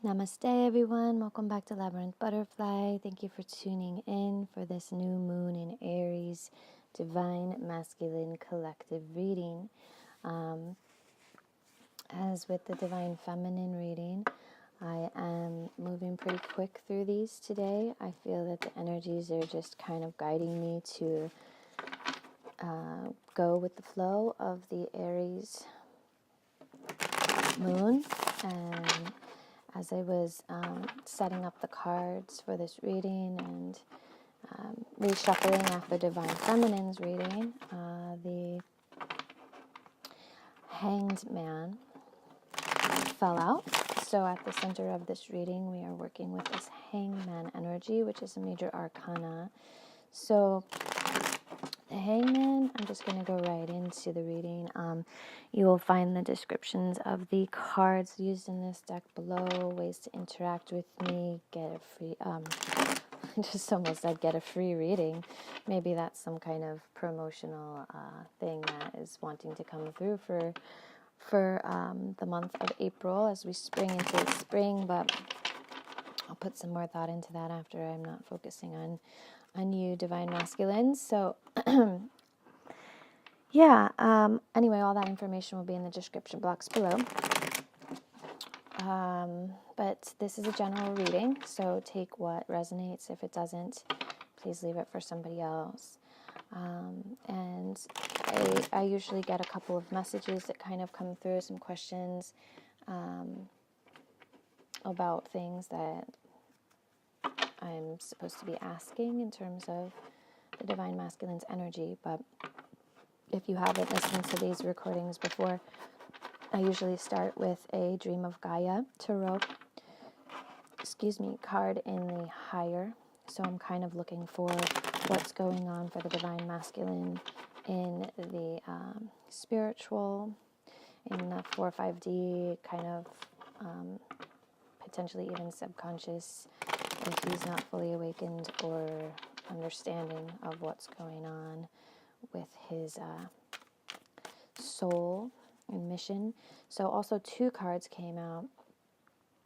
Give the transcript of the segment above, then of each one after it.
Namaste everyone, welcome back to Labyrinth Butterfly. Thank you for tuning in for this new moon in Aries Divine Masculine Collective reading. As with the Divine Feminine reading, I am moving pretty quick through these today. I feel that the energies are just kind of guiding me to go with the flow of the Aries moon. And as I was setting up the cards for this reading and reshuffling after Divine Feminine's reading, the Hanged Man fell out. So at the center of this reading, we are working with this Hanged Man energy, which is a major arcana. So the Hangman, I'm just going to go right into the reading. You will find the descriptions of the cards used in this deck below, ways to interact with me, get a free, I just almost said get a free reading. Maybe that's some kind of promotional thing that is wanting to come through for the month of April as we spring into spring, but I'll put some more thought into that after. I'm not focusing on you, Divine Masculines. So yeah, anyway, all that information will be in the description box below. But this is a general reading, so take what resonates. If it doesn't, please leave it for somebody else. And I usually get a couple of messages that kind of come through, some questions about things that I'm supposed to be asking in terms of the Divine Masculine's energy. But if you haven't listened to these recordings before, I usually start with a Dream of GAIA tarot, card in the higher. So I'm kind of looking for what's going on for the Divine Masculine in the spiritual, in the 4-5D, kind of potentially even subconscious, if he's not fully awakened or understanding of what's going on with his soul and mission. So also 2 cards came out,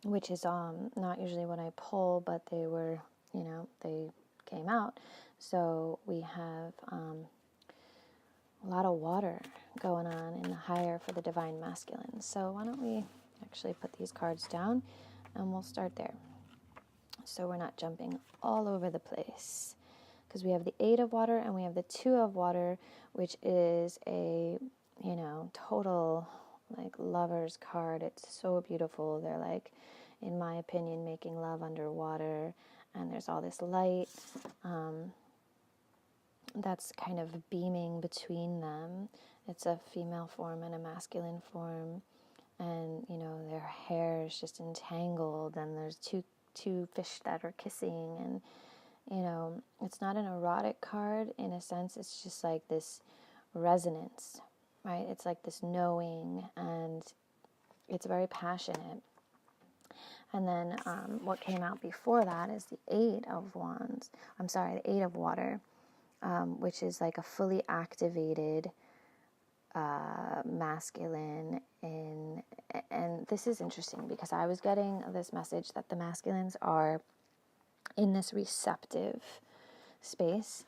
which is not usually what I pull, but they were, they came out. So we have a lot of water going on in the higher for the Divine Masculine. So why don't we actually put these cards down and we'll start there. So we're not jumping all over the place, because we have the 8 of water and we have the 2 of water, which is a, total like lover's card. It's so beautiful. They're like, in my opinion, making love underwater, and there's all this light that's kind of beaming between them. It's a female form and a masculine form, and their hair is just entangled, and there's two fish that are kissing, and it's not an erotic card in a sense. It's just like this resonance, right? It's like this knowing, and it's very passionate. And then what came out before that is the 8 of wands. The 8 of water, which is like a fully activated masculine. And this is interesting because I was getting this message that the masculines are in this receptive space,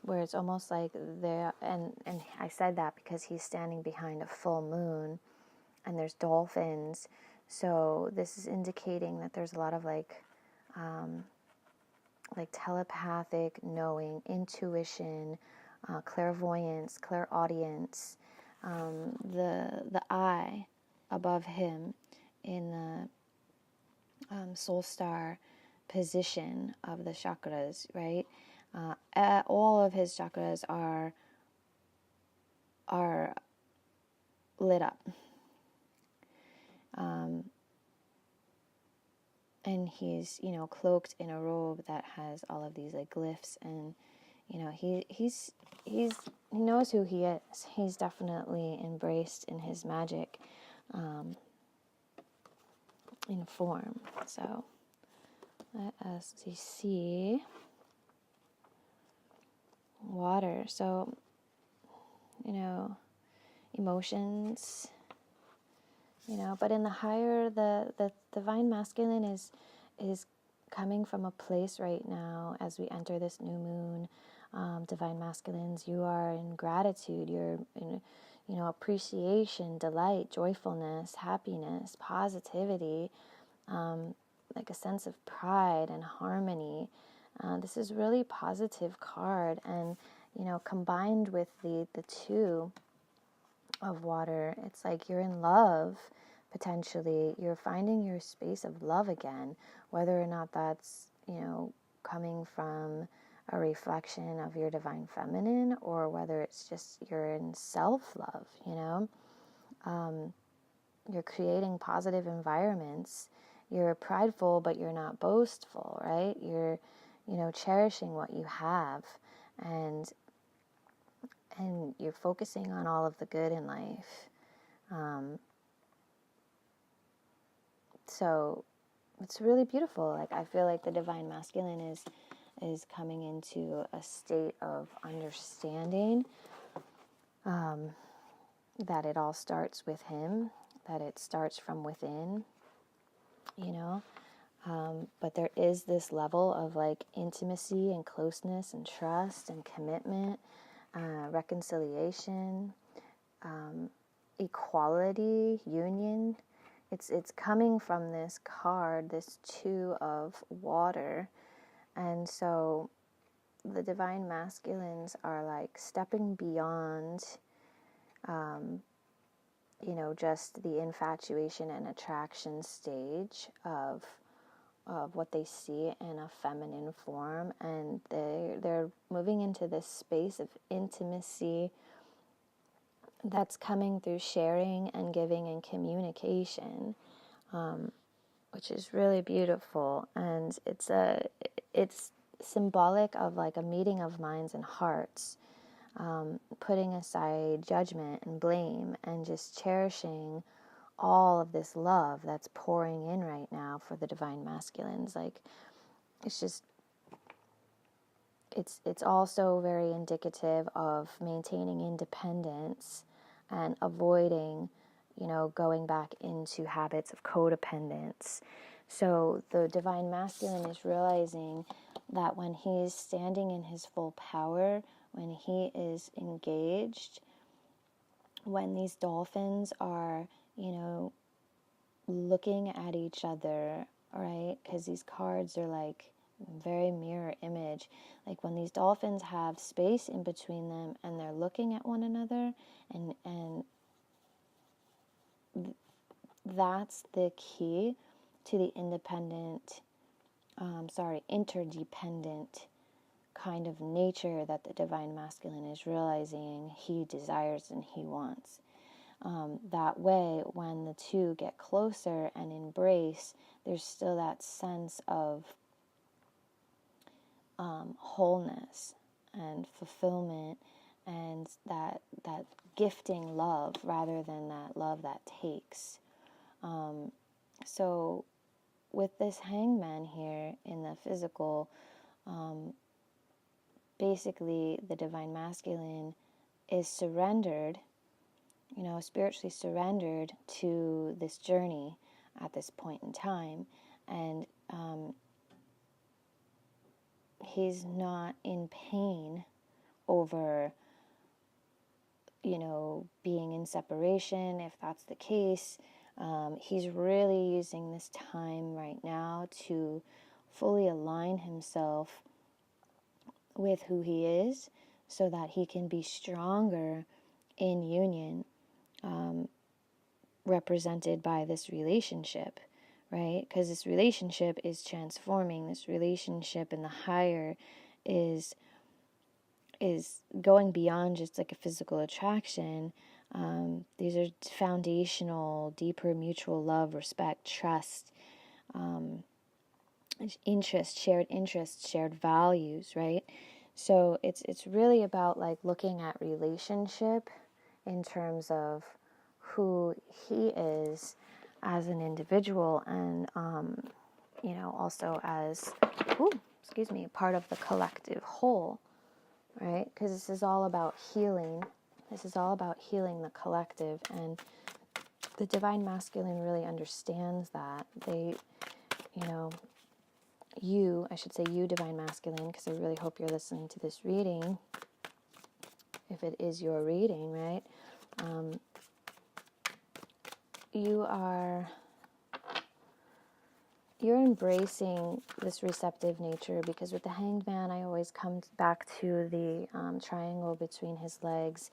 where it's almost like they're, and I said that because he's standing behind a full moon and there's dolphins. So this is indicating that there's a lot of like telepathic knowing, intuition, clairvoyance, clairaudience. The eye above him in the soul star position of the chakras, right? All of his chakras are lit up. And he's, cloaked in a robe that has all of these like glyphs, and he knows who he is. He's definitely embraced in his magic in form. So let us see water. So emotions, But in the higher, the divine masculine is coming from a place right now as we enter this new moon. Divine masculines, you are in gratitude, you're in, appreciation, delight, joyfulness, happiness, positivity, like a sense of pride and harmony. This is really positive card, and combined with the two of water, it's like you're in love. Potentially you're finding your space of love again, whether or not that's coming from a reflection of your divine feminine, or whether it's just you're in self-love. You're creating positive environments. You're prideful, but you're not boastful, right? You're cherishing what you have, and you're focusing on all of the good in life. So it's really beautiful. Like, I feel like the divine masculine is coming into a state of understanding, that it all starts with him, that it starts from within, but there is this level of like intimacy and closeness and trust and commitment, reconciliation, equality, union. It's coming from this card, this two of water. And so the divine masculines are like stepping beyond, just the infatuation and attraction stage of what they see in a feminine form, and they're moving into this space of intimacy that's coming through sharing and giving and communication, which is really beautiful. And it's symbolic of like a meeting of minds and hearts, putting aside judgment and blame and just cherishing all of this love that's pouring in right now for the divine masculines. Like, it's also very indicative of maintaining independence and avoiding, going back into habits of codependence. So the divine masculine is realizing that when he's standing in his full power, when he is engaged, when these dolphins are, looking at each other, right? Because these cards are like very mirror image. Like when these dolphins have space in between them and they're looking at one another, and that's the key to the interdependent kind of nature that the divine masculine is realizing he desires and he wants. That way, when the two get closer and embrace, there's still that sense of wholeness and fulfillment, and that gifting love rather than that love that takes. So with this hangman here in the physical, basically the divine masculine is surrendered, spiritually surrendered to this journey at this point in time. And he's not in pain over, being in separation, if that's the case. He's really using this time right now to fully align himself with who he is, so that he can be stronger in union, represented by this relationship, right? Because this relationship is transforming. This relationship in the higher is going beyond just like a physical attraction. These are foundational, deeper mutual love, respect, trust, shared interests, shared values, right? So it's really about like looking at relationship in terms of who he is as an individual, and also as part of the collective whole, right? Because this is all about healing. This is all about healing the collective, and the Divine Masculine really understands that. They, I should say you, Divine Masculine, because I really hope you're listening to this reading, if it is your reading, right? You're embracing this receptive nature, because with the Hanged Man, I always come back to the triangle between his legs,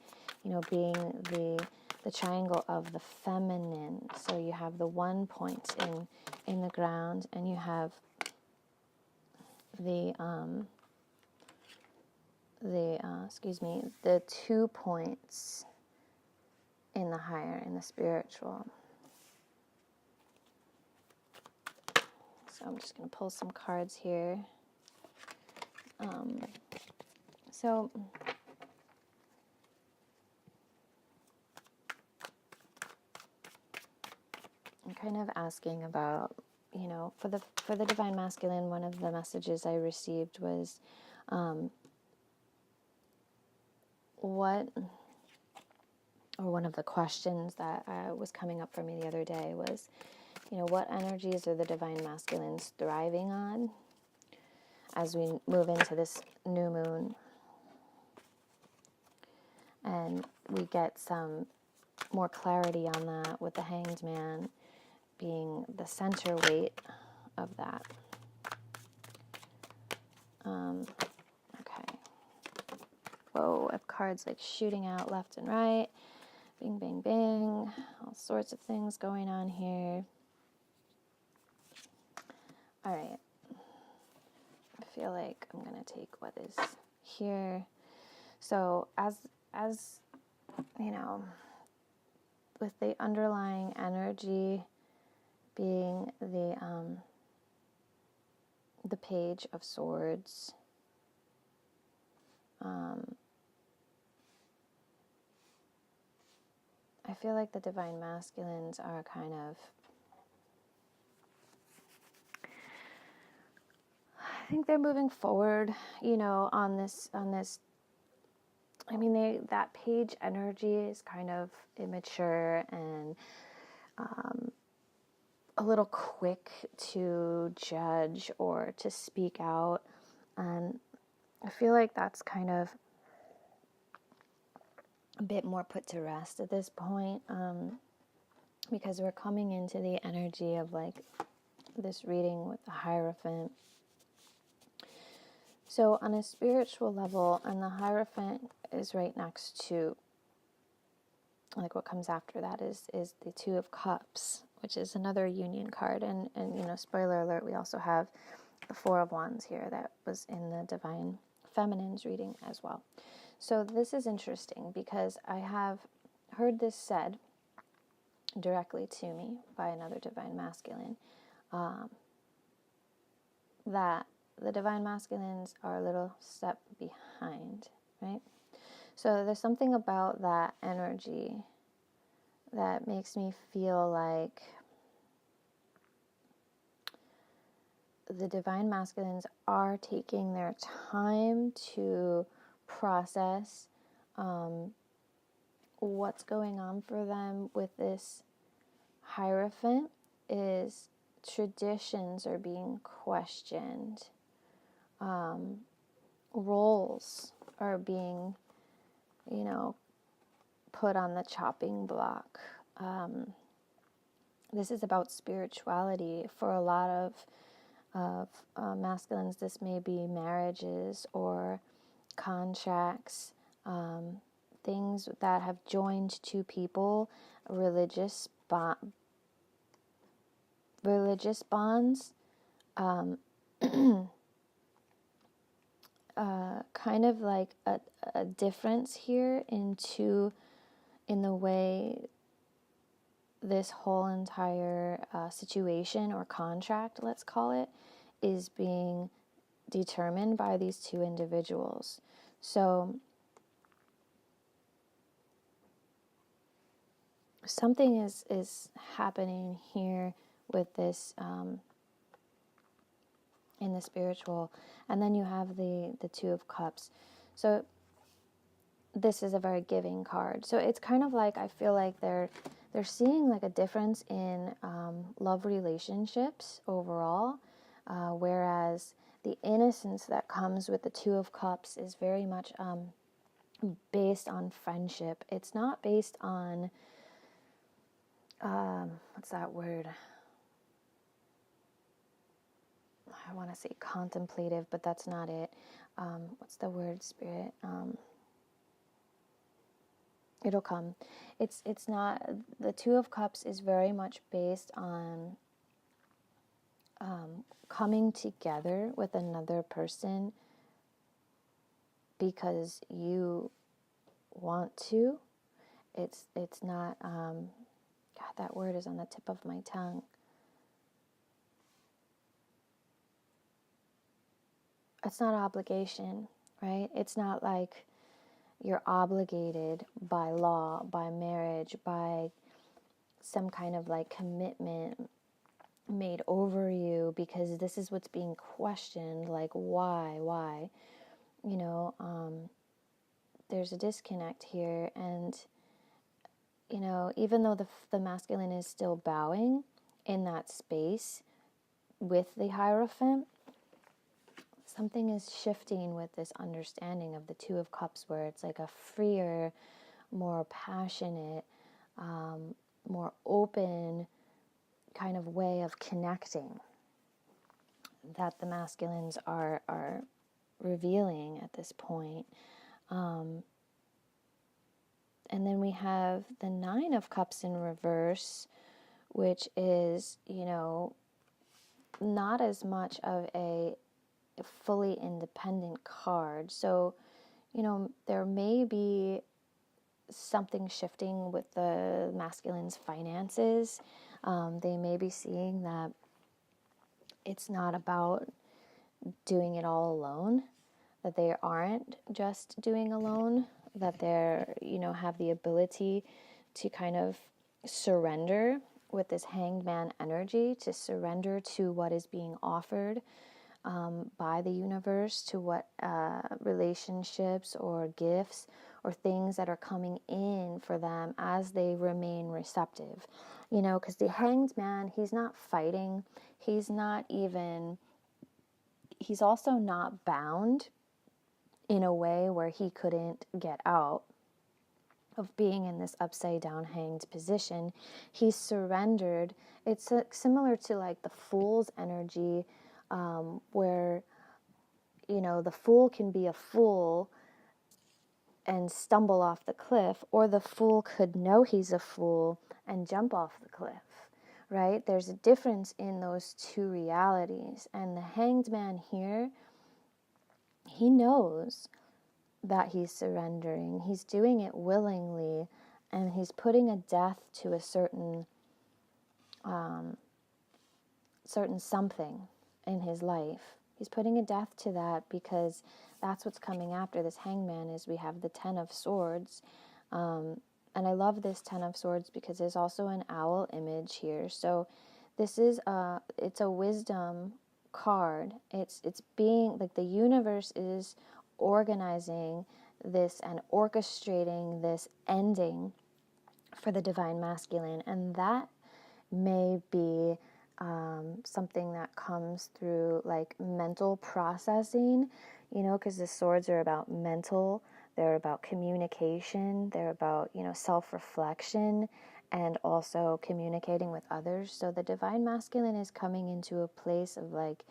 being the triangle of the feminine. So you have the one point in the ground, and you have the 2 points in the higher, in the spiritual. So I'm just going to pull some cards here. So I'm kind of asking about, for the Divine Masculine, one of the messages I received was, one of the questions that was coming up for me the other day was, what energies are the Divine Masculines thriving on as we move into this new moon? And we get some more clarity on that with the Hanged Man being the center weight of that. Okay. Whoa, I have cards like shooting out left and right. Bing, bang, bang. All sorts of things going on here. All right. I feel like I'm going to take what is here. So as with the underlying energy being the Page of Swords, I feel like the Divine Masculines are kind of, I think they're moving forward, on this. I mean, that page energy is kind of immature and a little quick to judge or to speak out. And I feel like that's kind of a bit more put to rest at this point, because we're coming into the energy of like this reading with the Hierophant. So on a spiritual level, and the Hierophant is right next to, like, what comes after that is the Two of Cups, which is another union card. And spoiler alert, we also have the Four of Wands here that was in the Divine Feminine's reading as well. So this is interesting because I have heard this said directly to me by another Divine Masculine, that the Divine Masculines are a little step behind, right? So there's something about that energy that makes me feel like the Divine Masculines are taking their time to process what's going on for them with this Hierophant. Is traditions are being questioned. Roles are being, put on the chopping block. This is about spirituality. For a lot of masculines, this may be marriages or contracts, things that have joined two people, religious bonds, kind of like a difference here in the way this whole entire situation or contract, let's call it, is being determined by these two individuals. So something is happening here with this in the spiritual. And then you have the Two of Cups. So this is a very giving card. So it's kind of like, I feel like they're they're seeing like a difference in love relationships overall, whereas the innocence that comes with the Two of Cups is very much based on friendship. It's not based on, what's that word? I want to say contemplative, but that's not it. What's the word, Spirit? It'll come. It's not, the Two of Cups is very much based on coming together with another person because you want to. It's not, God, that word is on the tip of my tongue. It's not obligation, right? It's not like you're obligated by law, by marriage, by some kind of like commitment made over you, because this is what's being questioned, like why, you know, there's a disconnect here. And, you know, even though the masculine is still bowing in that space with the Hierophant, something is shifting with this understanding of the Two of Cups, where it's like a freer, more passionate, more open kind of way of connecting that the masculines are revealing at this point. And then we have the Nine of Cups in reverse, which is, you know, not as much of a fully independent card. So, you know, there may be something shifting with the masculine's finances. They may be seeing that it's not about doing it all alone, that they aren't just doing alone, that they're, you know, have the ability to kind of surrender with this Hanged Man energy, to surrender to what is being offered by the universe, to what relationships or gifts or things that are coming in for them as they remain receptive. You know, because the Hanged Man, he's not fighting. He's also not bound in a way where he couldn't get out of being in this upside down hanged position. He's surrendered. It's similar to like the Fool's energy, where, you know, the fool can be a fool and stumble off the cliff, or the fool could know he's a fool and jump off the cliff, right? There's a difference in those two realities. And the Hanged Man here, he knows that he's surrendering. He's doing it willingly, and he's putting a death to a certain something in his life. He's putting a death to that, because that's what's coming after this Hangman. Is we have the Ten of Swords, and I love this Ten of Swords because there's also an owl image here. So this is it's a wisdom card. It's being like the universe is organizing this and orchestrating this ending for the divine masculine, and that may be something that comes through like mental processing, you know, because the swords are about mental, they're about communication, they're about, you know, self-reflection, and also communicating with others. So the divine masculine is coming into a place of like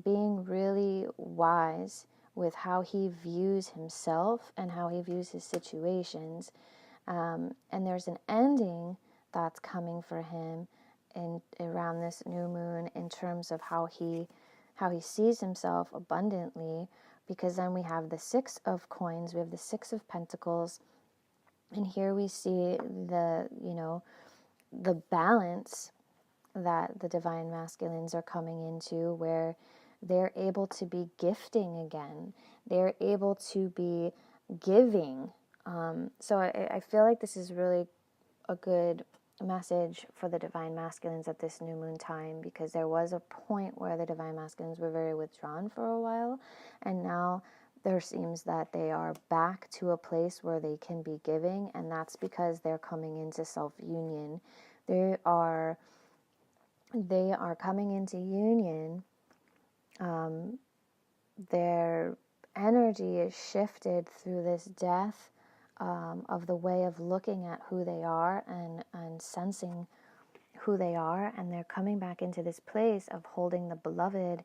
being really wise with how he views himself and how he views his situations. And there's an ending that's coming for him in around this new moon, in terms of how he sees himself abundantly, because then we have the Six of Coins, we have the Six of Pentacles, and here we see the, you know, the balance that the divine masculines are coming into, where they're able to be gifting again, they're able to be giving. So I feel like this is really a good message for the divine masculines at this new moon time, because there was a point where the divine masculines were very withdrawn for a while, and now there seems that they are back to a place where they can be giving, and that's because they're coming into self-union. They are coming into union. Their energy is shifted through this death of the way of looking at who they are and sensing who they are, and they're coming back into this place of holding the beloved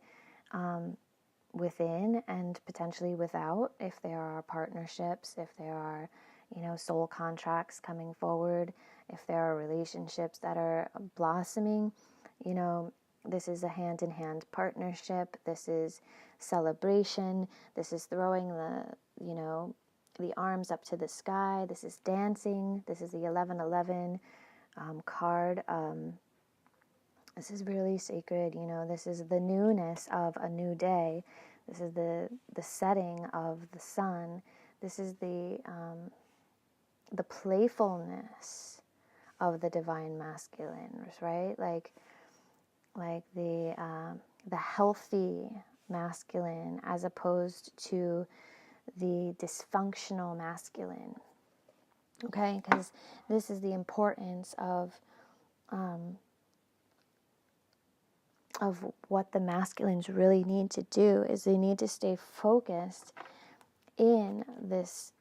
within and potentially without, if there are partnerships, if there are, soul contracts coming forward, if there are relationships that are blossoming. This is a hand-in-hand partnership. This is celebration. This is throwing the arms up to the sky. This is dancing. This is the 1111 card. This is really sacred. This is the newness of a new day. This is the setting of the sun. This is the playfulness of the divine masculine, right? Like the healthy masculine, as opposed to the dysfunctional masculine. Okay, because this is the importance of what the masculines really need to do, is they need to stay focused in this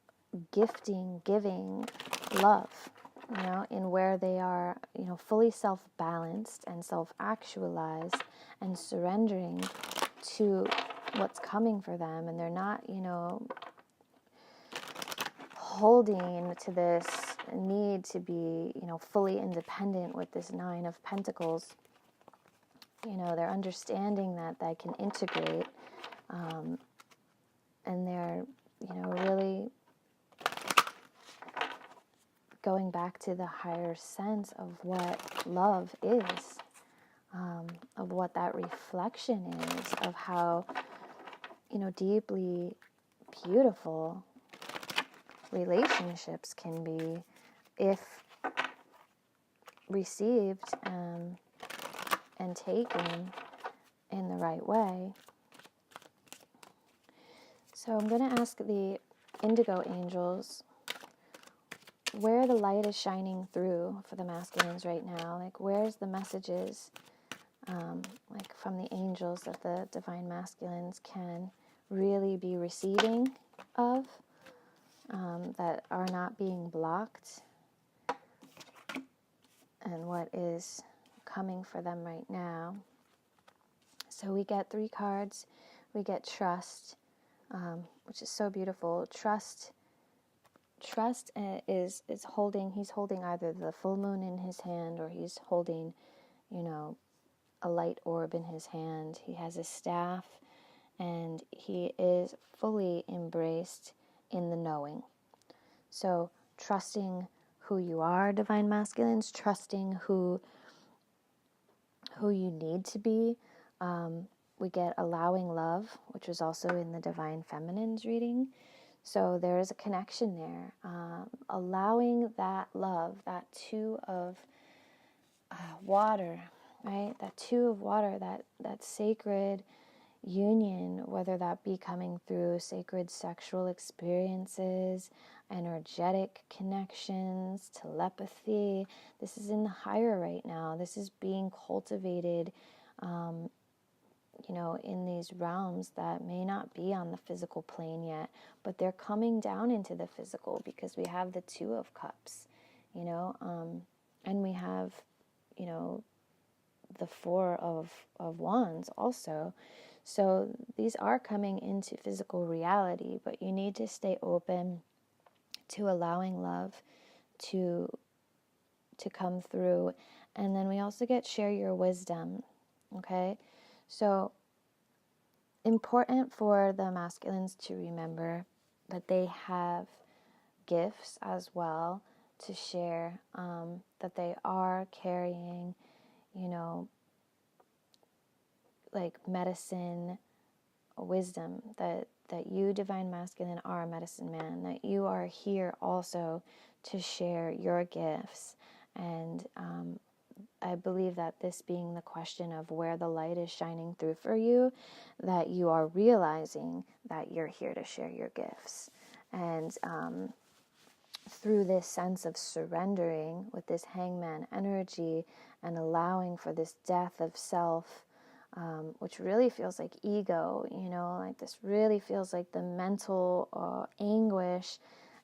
gifting, giving love, in where they are, fully self-balanced and self-actualized and surrendering to what's coming for them. And they're not, holding to this need to be, fully independent with this 9 of Pentacles. They're understanding that they can integrate, and they're, really going back to the higher sense of what love is, of what that reflection is, of how, deeply beautiful relationships can be if received and taken in the right way. So I'm going to ask the indigo angels where the light is shining through for the masculines right now. Like, where's the messages, like from the angels, that the divine masculines can really be receiving of, that are not being blocked, and what is coming for them right now. So we get 3 cards. We get trust, which is so beautiful. Trust is holding, he's holding either the full moon in his hand, or he's holding, a light orb in his hand. He has a staff, and he is fully embraced in the knowing. So trusting who you are, divine masculines, trusting who you need to be. We get allowing love, which was also in the divine feminines reading. So there is a connection there. Allowing that love, that 2 of water, right? That 2 of water, that sacred union, whether that be coming through sacred sexual experiences, energetic connections, telepathy. This is in the higher right now. This is being cultivated, in these realms that may not be on the physical plane yet, but they're coming down into the physical, because we have the 2 of cups, and we have, the 4 of wands also. So these are coming into physical reality, but you need to stay open to allowing love to come through. And then we also get share your wisdom, okay? So important for the masculines to remember that they have gifts as well to share, that they are carrying, like medicine, wisdom, that you, divine masculine, are a medicine man, that you are here also to share your gifts, and I believe that this being the question of where the light is shining through for you, that you are realizing that you're here to share your gifts. And through this sense of surrendering with this hangman energy and allowing for this death of self, which really feels like ego, like this really feels like the mental anguish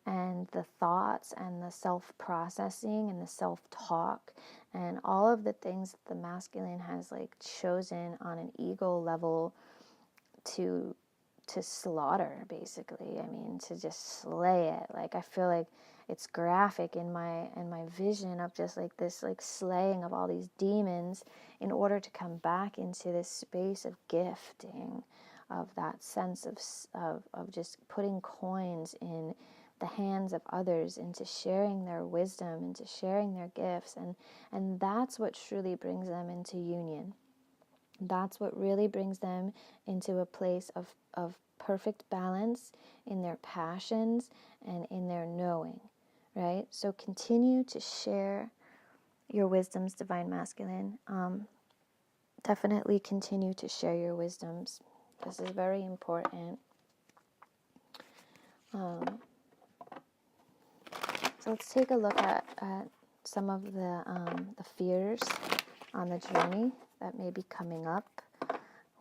and the thoughts and the self-processing and the self-talk and all of the things that the masculine has like chosen on an ego level to slaughter, basically. I mean, to just slay it. Like, I feel like it's graphic in my vision of just like this like slaying of all these demons in order to come back into this space of gifting, of that sense of just putting coins in the hands of others, into sharing their wisdom, into sharing their gifts, and that's what truly brings them into union. That's what really brings them into a place of perfect balance in their passions and in their knowing, right? So continue to share your wisdoms, Divine Masculine. Definitely continue to share your wisdoms. This is very important. So let's take a look at some of the fears on the journey that may be coming up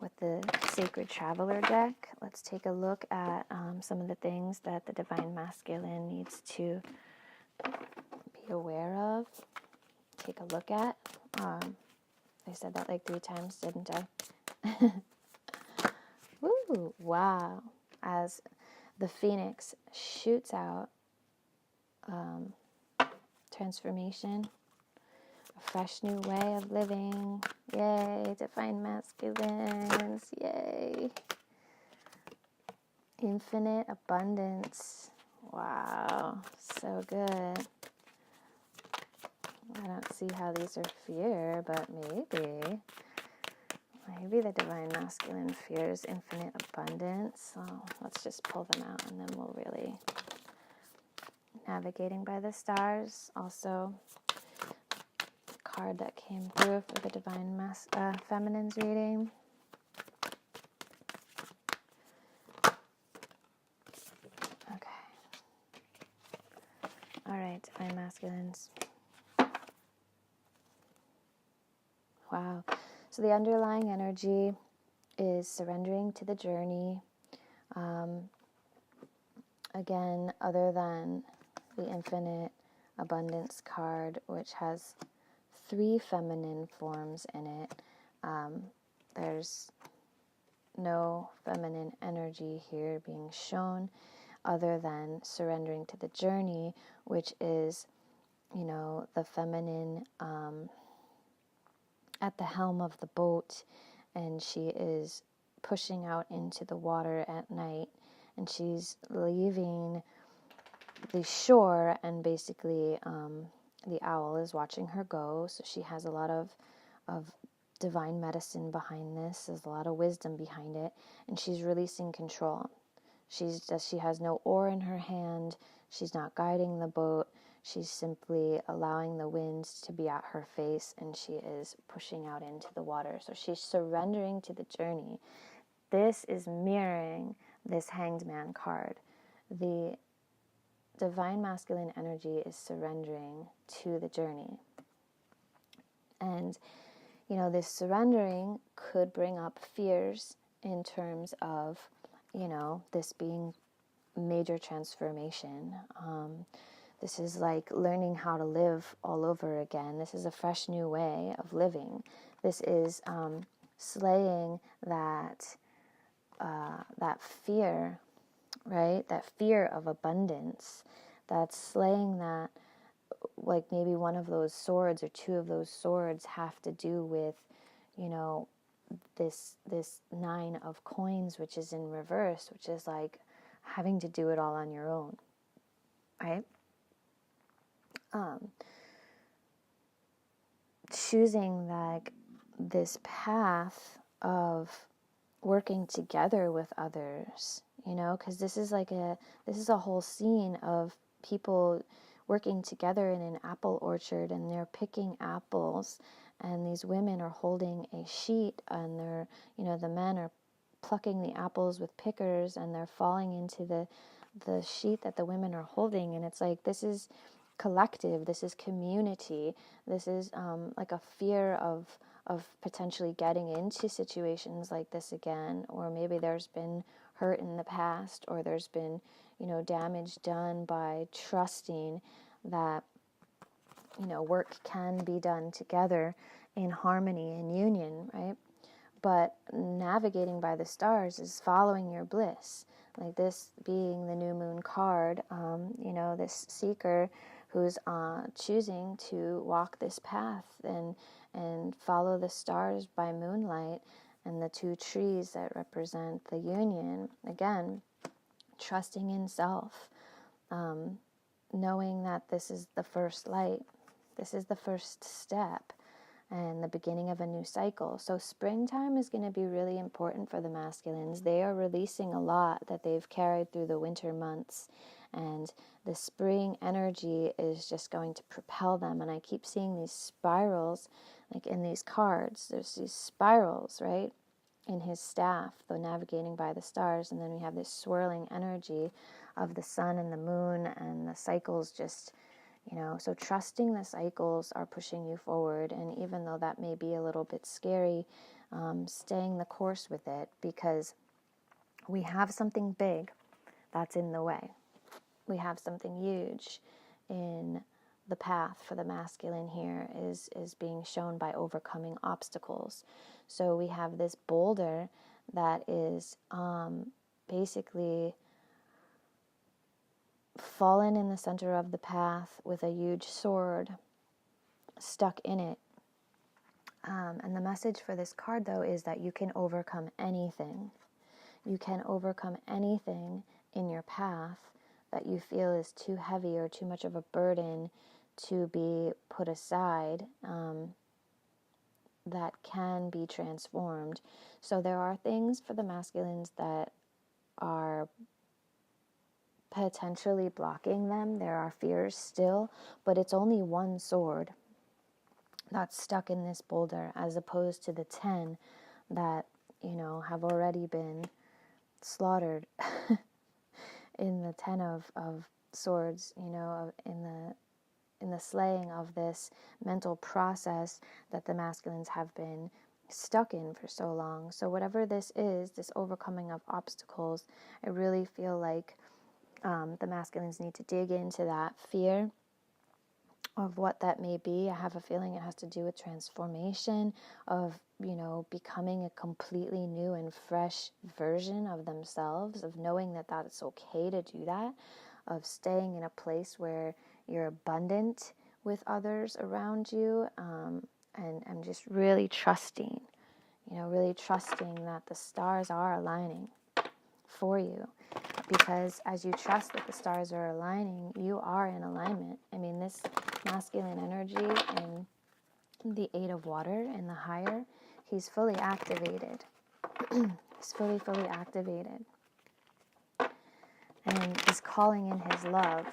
with the Sacred Traveler deck. Let's take a look at some of the things that the Divine Masculine needs to be aware of, take a look at. I said that like 3 times, didn't I? Woo! Wow. As the Phoenix shoots out transformation, a fresh new way of living. Yay, Divine Masculines. Yay. Infinite abundance. Wow, so good. I don't see how these are fear, but maybe the Divine Masculine fears infinite abundance. So let's just pull them out and then we'll really... Navigating by the Stars, also a card that came through for the Divine Feminine's reading. Okay. All right, Divine Masculines. Wow. So the underlying energy is surrendering to the journey. Again, other than the Infinite Abundance card, which has 3 feminine forms in it, there's no feminine energy here being shown other than surrendering to the journey, which is, the feminine at the helm of the boat, and she is pushing out into the water at night, and she's leaving the shore, and basically the owl is watching her go. So she has a lot of divine medicine behind this. There's a lot of wisdom behind it, and she's releasing control. She has no oar in her hand. She's not guiding the boat. She's simply allowing the winds to be at her face, and she is pushing out into the water. So she's surrendering to the journey. This is mirroring this Hanged Man card. The Divine Masculine energy is surrendering to the journey. And, this surrendering could bring up fears in terms of, this being major transformation. This is like learning how to live all over again. This is a fresh new way of living. This is slaying that fear, right? That fear of abundance. That's slaying that, like maybe one of those swords or 2 of those swords have to do with, this 9 of coins, which is in reverse, which is like having to do it all on your own, right? Choosing like this path of working together with others, because this is a whole scene of people working together in an apple orchard, and they're picking apples, and these women are holding a sheet, and they're, the men are plucking the apples with pickers, and they're falling into the sheet that the women are holding. And it's like, this is collective, this is community, this is like a fear of potentially getting into situations like this again, or maybe there's been hurt in the past, or there's been, damage done by trusting that, work can be done together in harmony and union, right? But navigating by the stars is following your bliss. Like this being the new moon card, this seeker who's choosing to walk this path and follow the stars by moonlight, and the two trees that represent the union. Again, trusting in self, knowing that this is the first light, this is the first step, and the beginning of a new cycle. So springtime is going to be really important for the masculines. They are releasing a lot that they've carried through the winter months, and the spring energy is just going to propel them. And I keep seeing these spirals, like in these cards, there's these spirals, right, in his staff, the navigating by the stars, and then we have this swirling energy of the sun and the moon, and the cycles just, so trusting the cycles are pushing you forward. And even though that may be a little bit scary, staying the course with it, because we have something big that's in the way. We have something huge in the path for the masculine here is being shown by overcoming obstacles. So we have this boulder that is basically fallen in the center of the path with a huge sword stuck in it. And the message for this card, though, is that you can overcome anything. You can overcome anything in your path that you feel is too heavy or too much of a burden to be put aside, that can be transformed. So there are things for the masculines that are potentially blocking them. There are fears still, but it's only one sword that's stuck in this boulder, as opposed to the 10 that, have already been slaughtered in the 10 of swords, in the slaying of this mental process that the masculines have been stuck in for so long. So whatever this is, this overcoming of obstacles, I really feel like the masculines need to dig into that fear of what that may be. I have a feeling it has to do with transformation, of, becoming a completely new and fresh version of themselves, of knowing that it's okay to do that, of staying in a place where you're abundant with others around you, and just really trusting, really trusting that the stars are aligning for you. Because as you trust that the stars are aligning, you are in alignment. I mean, this masculine energy and the 8 of water in the higher, he's fully activated. He's fully activated. And is calling in his love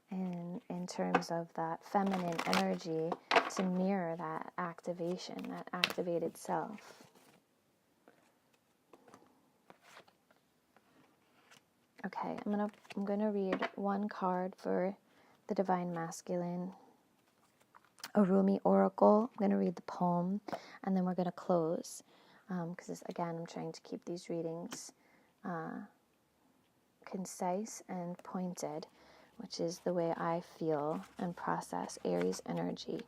in terms of that feminine energy to mirror that activation, that activated self. Okay, I'm gonna read one card for the Divine Masculine, a RUMI oracle. I'm gonna read the poem, and then we're gonna close. Because again, I'm trying to keep these readings concise and pointed, which is the way I feel and process Aries energy.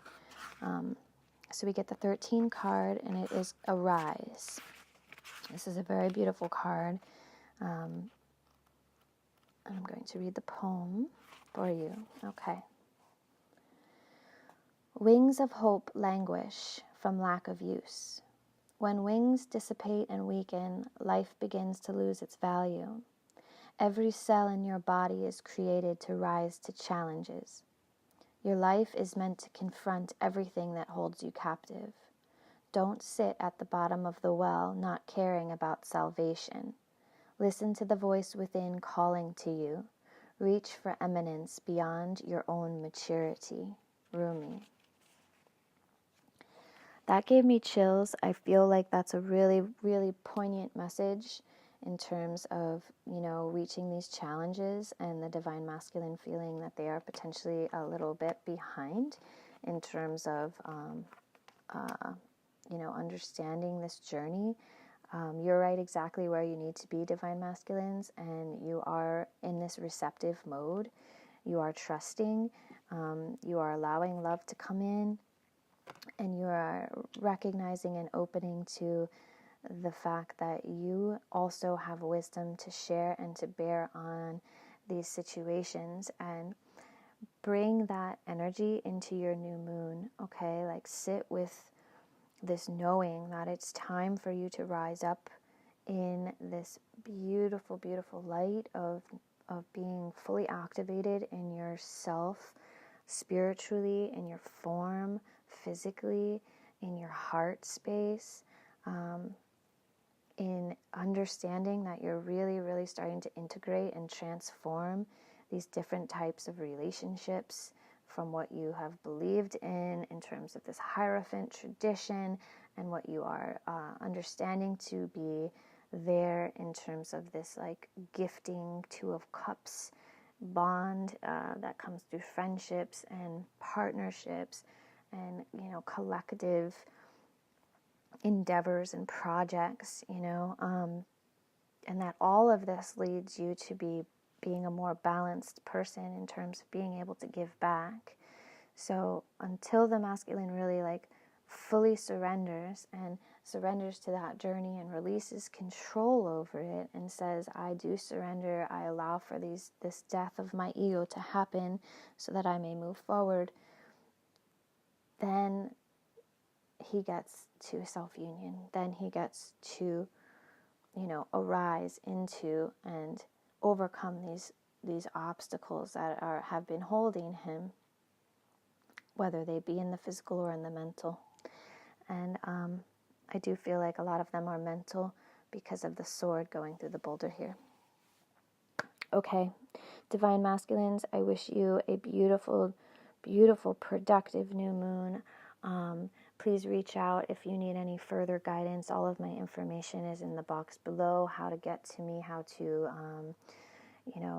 So we get the 13 card, and it is Arise. This is a very beautiful card. And I'm going to read the poem for you. Okay. Wings of hope languish from lack of use. When wings dissipate and weaken, life begins to lose its value. Every cell in your body is created to rise to challenges. Your life is meant to confront everything that holds you captive. Don't sit at the bottom of the well, not caring about salvation. Listen to the voice within calling to you. Reach for eminence beyond your own maturity. Rumi. That gave me chills. I feel like that's a really, really poignant message in terms of, reaching these challenges, and the divine masculine feeling that they are potentially a little bit behind in terms of, understanding this journey. You're right exactly where you need to be, divine masculines, and you are in this receptive mode. You are trusting. You are allowing love to come in, and you are recognizing and opening to the fact that you also have wisdom to share and to bear on these situations, and bring that energy into your new moon. Okay, like sit with this knowing that it's time for you to rise up in this beautiful, beautiful light of being fully activated in yourself, spiritually, in your form, physically, in your heart space, in understanding that you're really, really starting to integrate and transform these different types of relationships from what you have believed in terms of this Hierophant tradition, and what you are understanding to be there in terms of this like gifting Two of Cups bond that comes through friendships and partnerships and, collective endeavors and projects, and that all of this leads you to being a more balanced person in terms of being able to give back. So until the masculine really like fully surrenders to that journey and releases control over it and says, I do surrender, I allow for this death of my ego to happen so that I may move forward, then he gets to self-union. Then he gets to, arise into and overcome these obstacles that have been holding him, whether they be in the physical or in the mental. And I do feel like a lot of them are mental because of the sword going through the boulder here. Okay, divine masculines, I wish you a beautiful, beautiful, productive new moon. Please reach out if you need any further guidance. All of my information is in the box below. How to get to me, how to,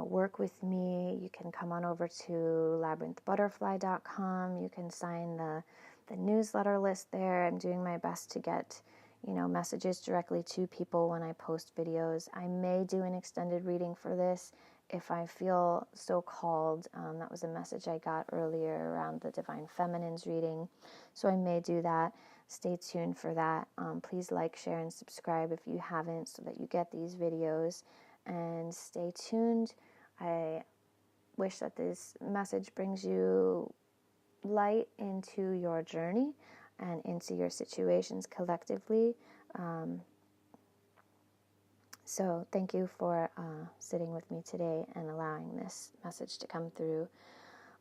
work with me. You can come on over to labyrinthbutterfly.com. You can sign the newsletter list there. I'm doing my best to get, messages directly to people when I post videos. I may do an extended reading for this if I feel so called. That was a message I got earlier around the Divine Feminines reading. So I may do that. Stay tuned for that. Please like, share, and subscribe if you haven't so that you get these videos. And stay tuned. I wish that this message brings you light into your journey and into your situations collectively. So thank you for sitting with me today and allowing this message to come through.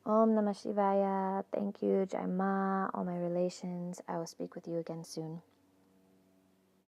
Om Namah Shivaya. Thank you, Jai Ma, all my relations. I will speak with you again soon.